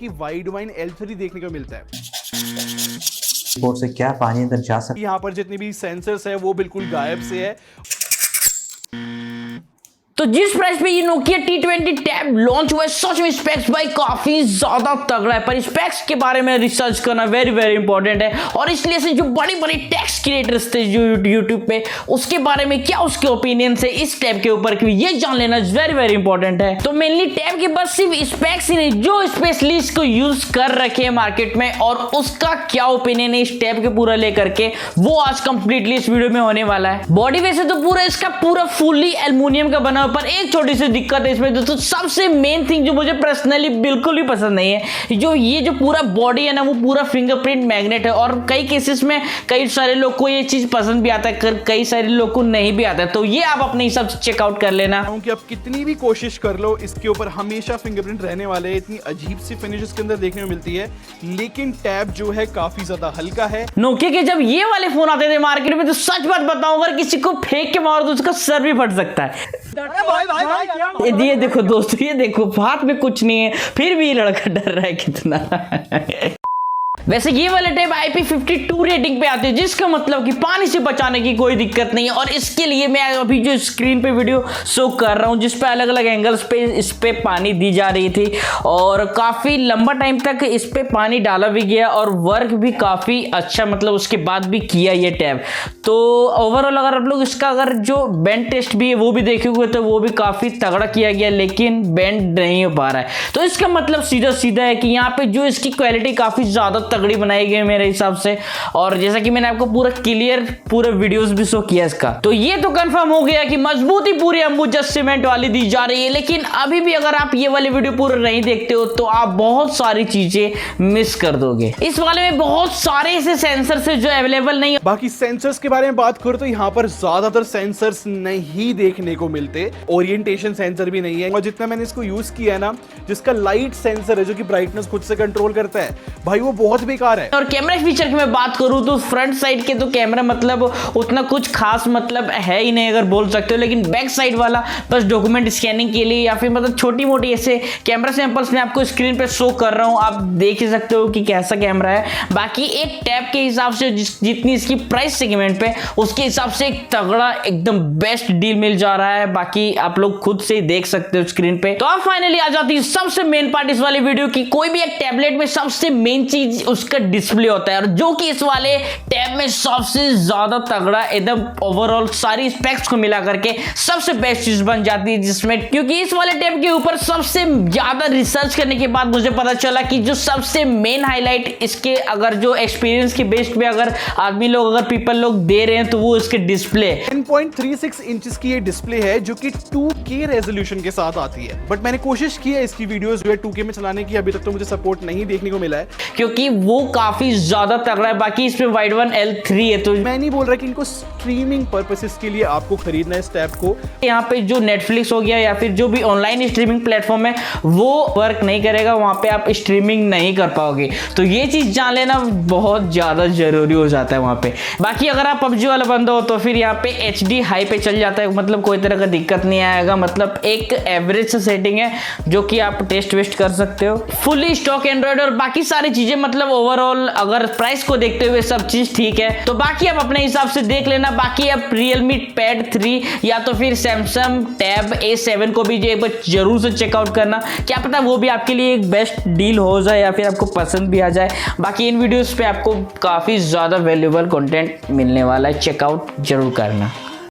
कि wide wine L3 देखने को मिलता है। बोर्ड से क्या पानी अंदर जा सकता है। यहाँ पर जितनी भी सेंसर्स है वो बिल्कुल गायब से है। तो जिस प्राइस पे ये Nokia T20 टैब लॉन्च हुआ है, सच में स्पेक्स भाई काफी ज्यादा तगड़ा है। पर स्पेक्स के बारे में रिसर्च करना वेरी वेरी इंपॉर्टेंट है, और इसलिए से जो बड़े बड़े टेक्स्ट क्रिएटर्स थे जो यूट्यूब पे, उसके बारे में क्या उसके ओपिनियन है इस टैब के ऊपर, ये जान लेना वेरी वेरी इंपॉर्टेंट है। तो मेनली टैब के बस सिर्फ स्पेक्स ही नहीं, जो स्पेशलिस्ट को यूज कर रखे हैं मार्केट में और उसका क्या ओपिनियन है इस टैब के पूरा लेकर के, वो आज कंप्लीटली इस वीडियो में होने वाला है। बॉडी वैसे तो पूरा इसका पूरा फुल्ली एल्युमिनियम का बना, पर एक छोटी सी दिक्कत है इसमें दोस्तों, सबसे मेन थिंग जो मुझे पर्सनली बिल्कुल भी पसंद नहीं है, जो ये जो पूरा बॉडी है ना, वो पूरा फिंगरप्रिंट मैग्नेट है। और कई केसेस में कई सारे लोग को ये चीज पसंद भी आता है, कई सारे लोग को नहीं भी आता है। तो ये आप अपने हिसाब से चेकआउट कर लेना। क्योंकि आप कितनी भी कोशिश कर लो, इसके ऊपर हमेशा फिंगरप्रिंट रहने वाले, इतनी अजीब सी फिनिश इसके अंदर देखने को मिलती है। लेकिन टैब जो है काफी ज्यादा हल्का है। नोकिया के जब ये वाले फोन आते थे मार्केट में, तो सच बात बताऊं, अगर किसी को फेंक के मारो तो उसका सर भी फट सकता है। ये देखो दोस्तों, ये देखो हाथ में कुछ नहीं है, फिर भी ये लड़का डर रहा है कितना। वैसे ये वाले टैब IP52 रेटिंग पे आते हैं, जिसका मतलब कि पानी से बचाने की कोई दिक्कत नहीं है। और इसके लिए मैं अभी जो स्क्रीन पे वीडियो शो कर रहा हूँ, जिस पे अलग अलग एंगल्स पे इस पे पानी दी जा रही थी, और काफी लंबा टाइम तक इस पे पानी डाला भी गया और वर्क भी काफी अच्छा, मतलब उसके बाद भी किया ये टैब। तो ओवरऑल अगर आप लोग इसका अगर जो बेंड टेस्ट भी है वो भी देखोगे तो वो भी काफी तगड़ा किया गया, लेकिन बेंड नहीं हो पा रहा है। तो इसका मतलब सीधा सीधा है कि यहाँ पे जो इसकी क्वालिटी काफी ज्यादा तगड़ी बनाई गई मेरे हिसाब से। और जैसा कि मैंने आपको पूरा क्लियर पूरे वीडियोस भी शो किया इसका, तो ये तो कंफर्म हो गया कि मजबूती पूरी अंबुजा सीमेंट वाली दी जा रही है। लेकिन अभी भी अगर आप ये वाले वीडियो पूरा नहीं देखते हो तो आप बहुत सारी चीजें मिस कर दोगे। इस वाले में बहुत सारे ऐसे सेंसर्स है जो अवेलेबल नहीं है। बाकी सेंसर्स के बारे में बात करो तो यहाँ पर ज्यादातर सेंसर्स नहीं देखने को मिलते, ओरिएंटेशन सेंसर भी नहीं है। और जितना मैंने इसको यूज किया है ना, जिसका लाइट सेंसर है जो कि ब्राइटनेस खुद से कंट्रोल करता है, भाई वो बहुत बेकार है। और कैमरा फीचर की मैं बात करूं तो फ्रंट साइड के तो कैमरा मतलब उतना कुछ खास मतलब है ही नहीं अगर बोल सकते हो, लेकिन बैक साइड वाला बस डॉक्यूमेंट स्कैनिंग के लिए या फिर मतलब छोटी मोटी ऐसे कैमरा सैंपल्स मैं आपको स्क्रीन पे शो कर रहा हूं, आप देख ही सकते हो कि कैसा कैमरा है। बाकी एक टैब के हिसाब से जितनी इसकी प्राइस सेगमेंट पे, उसके हिसाब से एक तगड़ा एकदम बेस्ट डील मिल जा रहा है। बाकी आप लोग खुद से ही देख सकते हो स्क्रीन पे। तो अब फाइनली आ जाती है सबसे मेन पार्ट इस वाली वीडियो की। कोई भी एक टैबलेट में सबसे मेन चीज उसका डिस्प्ले होता है, और जो कि इस वाले टैब में सबसे ज्यादा तगड़ा एकदम ओवरऑल सारी स्पेक्स को मिला करके सबसे बेस्ट चीज बन जाती है, जिसमें क्योंकि इस वाले टैब के ऊपर सबसे ज्यादा रिसर्च करने के बाद मुझे पता चला कि जो सबसे मेन हाईलाइट इसके अगर जो एक्सपीरियंस के बेस पे अगर आदमी लोग अगर पीपल लोग दे रहे हैं तो वो इसके डिस्प्ले 10.36 इंचेस की ये डिस्प्ले है जो कि 2K रेजोल्यूशन के साथ आती है। बट मैंने कोशिश की है इसकी वीडियोस जो है 2K में चलाने की, अभी तक तो मुझे सपोर्ट नहीं देखने को मिला है, क्योंकि वो काफी ज्यादा तगड़ा है। बाकी इसमें वाइड वन L3 है, तो मैं नहीं बोल रहा कि इनको स्ट्रीमिंग पर्पसेस के लिए आपको खरीदना है इस टैब को। यहाँ पे जो नेटफ्लिक्स हो गया या फिर जो भी ऑनलाइन स्ट्रीमिंग प्लेटफॉर्म है वो वर्क नहीं करेगा, वहां पे आप स्ट्रीमिंग नहीं कर पाओगे। तो ये चीज जान लेना बहुत ज्यादा जरूरी हो जाता है वहां पे। बाकी अगर आप PUBG वाला बंदा हो तो फिर यहाँ पे HD हाई पे चल जाता है, मतलब कोई तरह का दिक्कत नहीं आएगा। मतलब एक एवरेज सेटिंग है जो कि आप टेस्ट वेस्ट कर सकते हो। फुली स्टॉक एंड्रॉइड और बाकी सारी चीजें, मतलब ओवरऑल अगर प्राइस को देखते हुए सब चीज ठीक है। तो बाकी आप अपने हिसाब से देख लेना। बाकी आप realme Pad 3 या तो फिर Samsung Tab A7 को भी एक बार जरूर से चेकआउट करना, क्या पता वो भी आपके लिए एक बेस्ट डील हो जाए या फिर आपको पसंद भी आ जाए। बाकी इन वीडियोस पे आपको काफी ज्यादा वैल्यूएबल कंटेंट मिलने वाला है, चेकआउट जरूर करना।